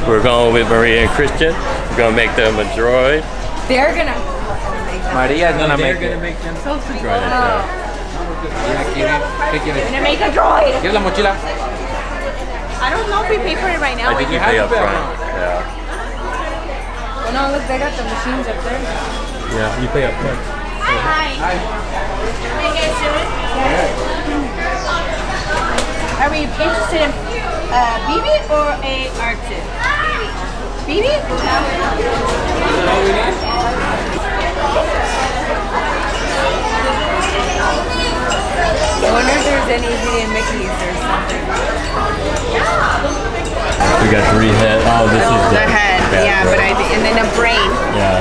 We're going with Maria and Cristian. We're gonna make them a droid. They're gonna Maria's gonna make themselves a droid. Gonna make a droid. ¿Quieres la mochila? I don't know if we pay for it right now. I think you pay up front. Yeah. Oh no, look, they got the machines up there. Yeah, you pay up front. Hi. Hi. How you guys doing? Are we interested in BB or a R2? BB? I wonder if there's any hidden Mickeys or something. We got 3 heads. Oh, this is the head. Yeah, but and then a brain. Yeah.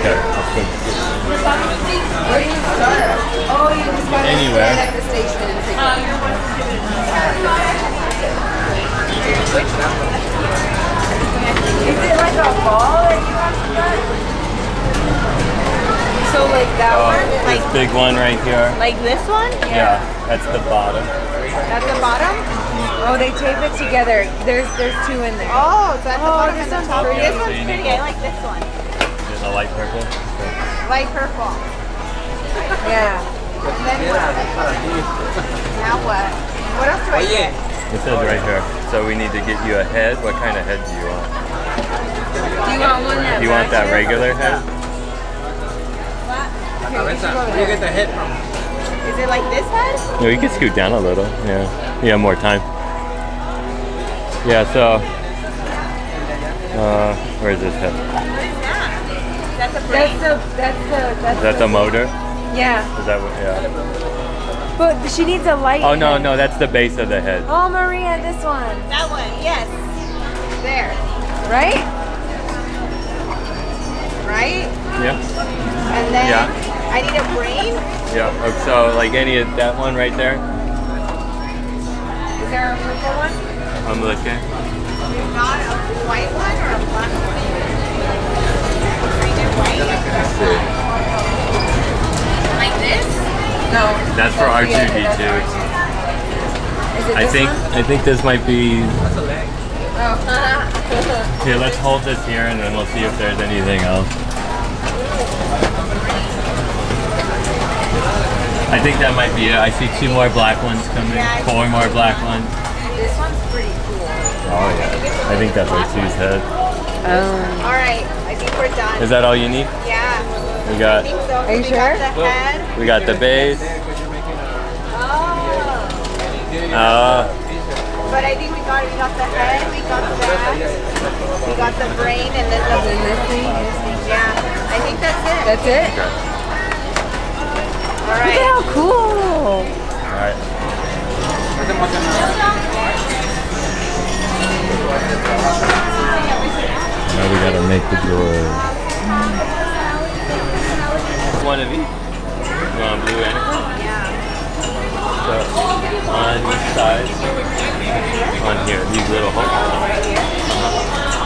Okay. Where do you start? Oh, you just gotta Anywhere. stand at the station and pick it. Which one? Is it like a ball that you have to cut? So like that one? Like this big one right here. Like this one? Yeah, that's the bottom. That's the bottom? Oh, they tape it together. There's 2 in there. Oh, so that's the bottom and the top. Yeah, This one's pretty. I like this one. Is it light purple? Light purple. Yeah. Then what? Now what? What else do I get? It says right here. So we need to get you a head. What kind of head do you want? Do you want one that? Do you want that regular head? Here, we should go Where do you get the head from? Is it like this head? No, you can scoot down a little. Yeah. You have more time. Yeah, so where's this head? What is that? That's a brain. Is that the motor? Yeah. Is that what, yeah. But she needs a light. Oh no, no, that's the base of the head. Oh, Maria, this one. That one, yes. There. Right? Right? Yeah. And then Yeah. I need a brain. Yeah. So like any of that one right there. Is there a purple one? I'm looking. There's not a white one or a black one? Green and white? Let's see. Like this? No. That's for R2D2. I think this might be. Oh. Here, let's hold this here and then we'll see if there's anything else. I think that might be it. I see 2 more black ones coming. Yeah, 4 more black ones. This one's pretty cool. Oh yeah. I think that's R2's head. Alright, I think we're done. Is that all you need? Yeah. We got. I think so. Are you sure? Got the head. We got the base. But I think we got the head, we got that, we got the brain, and then the yeah. I think that's it. That's it? Okay. All right. Look at how cool. Alright. Now we gotta make the droid. One of each. You want blue and Yeah. so on each side. On here, these little holes.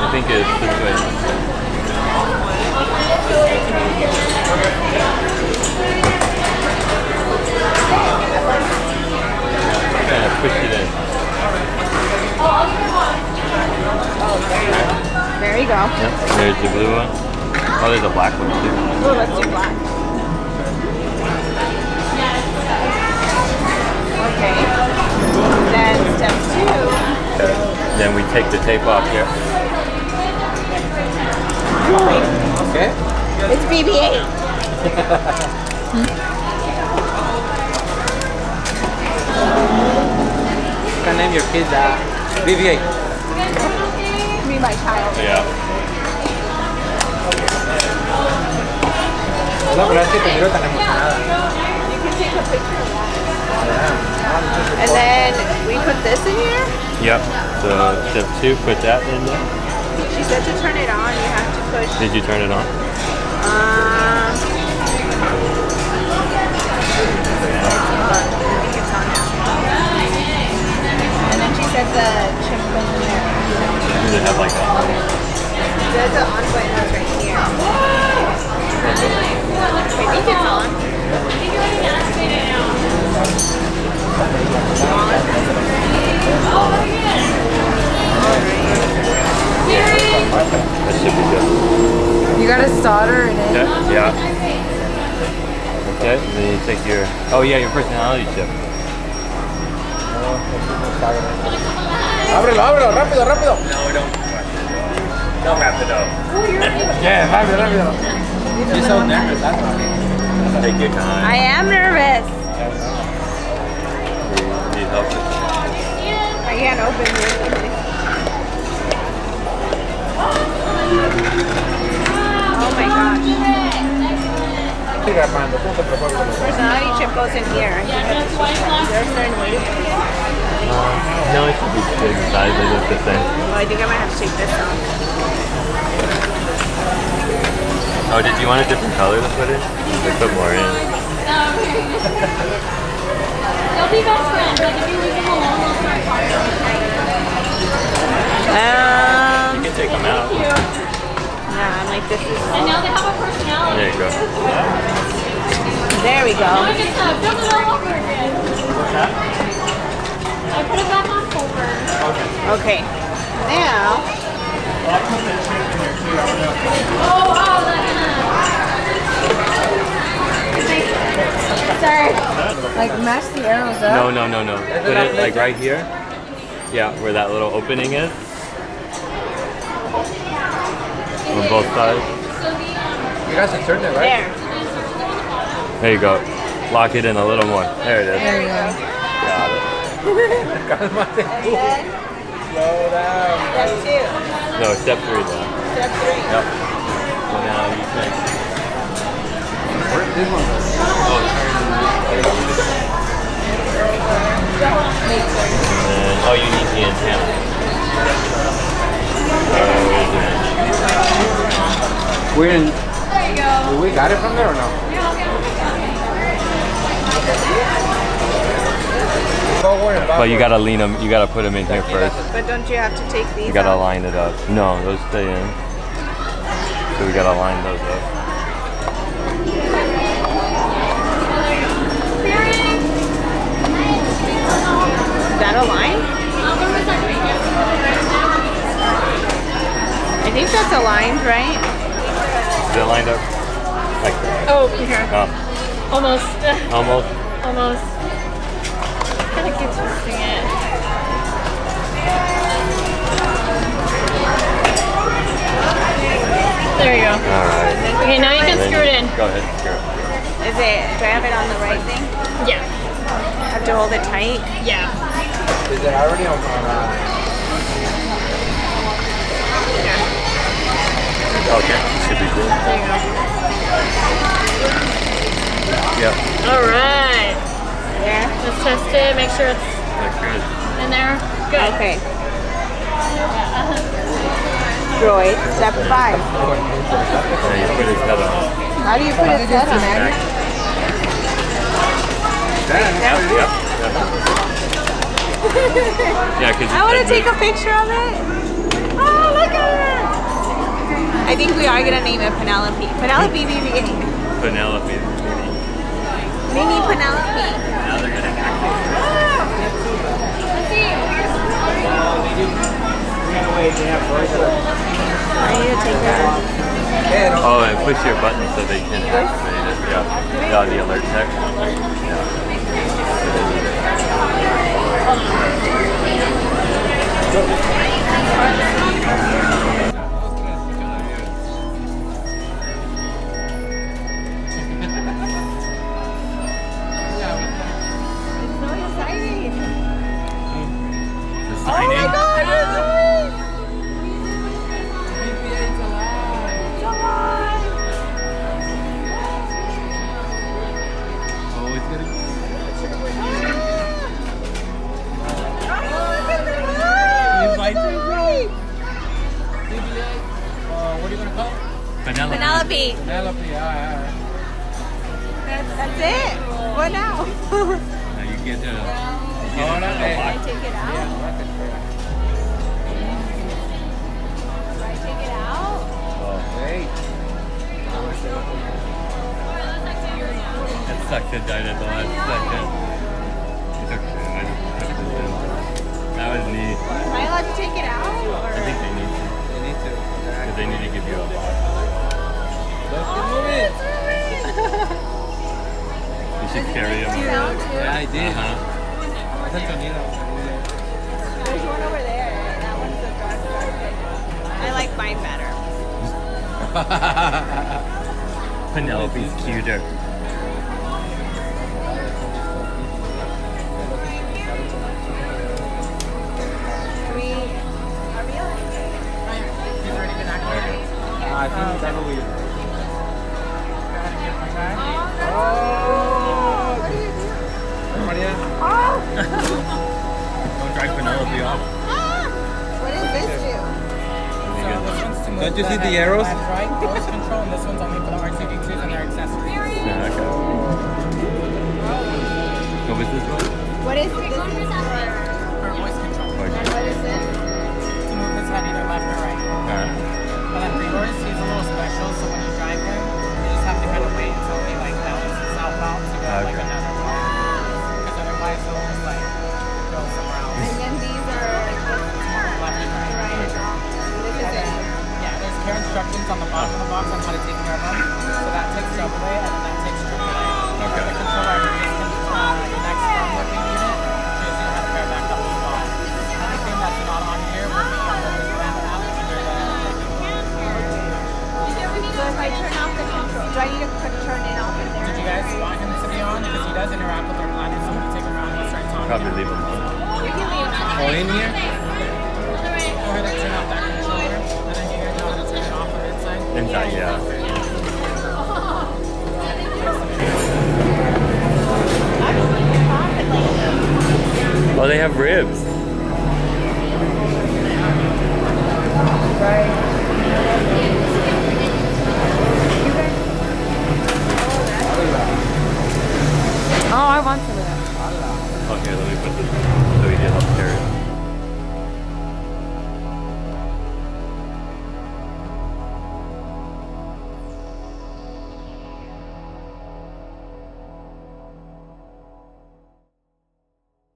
I think it's this way. Kind of push it in. There you go. Yep. There's the blue one. Oh, there's a black one too. Oh, let's do black. Okay. Then step 2. Okay. Then we take the tape off here. Okay. It's BB-8. You can name your kid BB-8. Me, my child. Yeah. No, pero es que te miro tan emocionada. You can take a picture of that. And then we put this in here. Yep. So step 2, put that in there. She said to turn it on, you have to push. Did you turn it on? I think it's on now. And then she said the chip goes in there. Does it have like that? There's an on button right here. I think it's on. you take your... Oh yeah, your personality chip. Ábrelo, ábrelo, rápido, rápido. No, don't. Don't wrap it up. Yeah, rápido, rápido. She's so nervous, that's why. Take your time. I am nervous. Need help? I can't open this. Oh my gosh. Personality chip goes in here. Is there a certain way to put it? No, it should be good size. They look the same. Well, I think I might have to take this off. Oh, did you want a different color to put in? They put more in. They'll be best friends. Like if you leave them alone, they'll start talking. You can take them out. Yeah, I'm like, this is... And now they have a personality. There you go. There we go. Now I get to build it all over again. I put it back on forward. Okay. Now... Oh, wow. Sorry. Like, match the arrows up? No. Put it like right here. Yeah, where that little opening is. On both sides. You guys have turned it, right? There. There you go. Lock it in a little more. There it is. There you go. Got it. Cálmate. And then, Slow down. step 2. No, step 3 then. Step 3. Yep. So now you can... Where's this one? Oh, you need the antenna. We're in. There you go. We got it from there or no? But you gotta lean them. You gotta put them in here first. But don't you have to take these You gotta out? line it up. No, those stay in. So we gotta line those up. Is that a line? I think that's aligned, right? Is it lined up? Like Oh, here. oh, Almost. almost. Almost. Gotta keep twisting it. There you go. Alright. Okay, now you can screw it in. Go ahead, screw it. Is it, do I have it on the right thing? Yeah. I have to hold it tight? Yeah. Is it already on? Okay, should be good. There you go. Yep, Alright. Yeah. Let's test it, make sure it's looks good. in there. Good. Okay. Droid, step 5. Now you put his head on. How do you put his head on? Yep. Yeah, because I want to take a picture of it. Oh, look at it. I think we are going to name it Penelope. Penelope BB-8. Penelope. Mini Penelope. Now they're gonna act. I need to take that. Oh, and push your button so they can activate it. Yeah. Yeah, the alert text. Yeah. Oh my God! What are you gonna call it? Penelope. Penelope. Alright. That's it. What now? Now you get to. Oh, no, Can I take it out? Do I take it out? Hey. It sucked it died at the last second. It's okay. I just put it in. That was neat. Am I allowed to take it out? I think they need to. You need to. Because they need to give you a box. Let's get moving. You did. Uh-huh. That's a tornado. There's one over there. That one's the dark one. I like mine better. Penelope's cuter. I think that will be. Maria. Don't drag Penelope off. What does this do? Don't you see the arrows? Right, voice control, and this one's only for the R2D2s and their accessories. Yeah, okay. What was this one? What is this? For voice control. And what is this? To move his head either left or right. But then Grigor's, he's a little special, so when you drive him, you just have to kind of wait until he like balances himself out to go like another one. Because otherwise he'll just like go somewhere else. And then these are Left and right. right and wrong. This is it. Yeah, there's care instructions on the bottom of the box on how to take care of them. So that takes double A and then that takes triple A. Okay. The controller next from working unit shows you how to pair back up as well. Anything that's not on here will be on the Disneyland app under the So if I turn off the control, do I need to turn it off in there? Did you guys want him to be on? Because he does interact with our planet, so when you take him around, he'll start talking. Probably leave him on. We can leave it on. Oh, in here? Go ahead and turn off that controller, and then you guys know how to turn it off from inside. Inside, yeah. Oh, they have ribs. Oh, I want some of that. Okay, let me put this.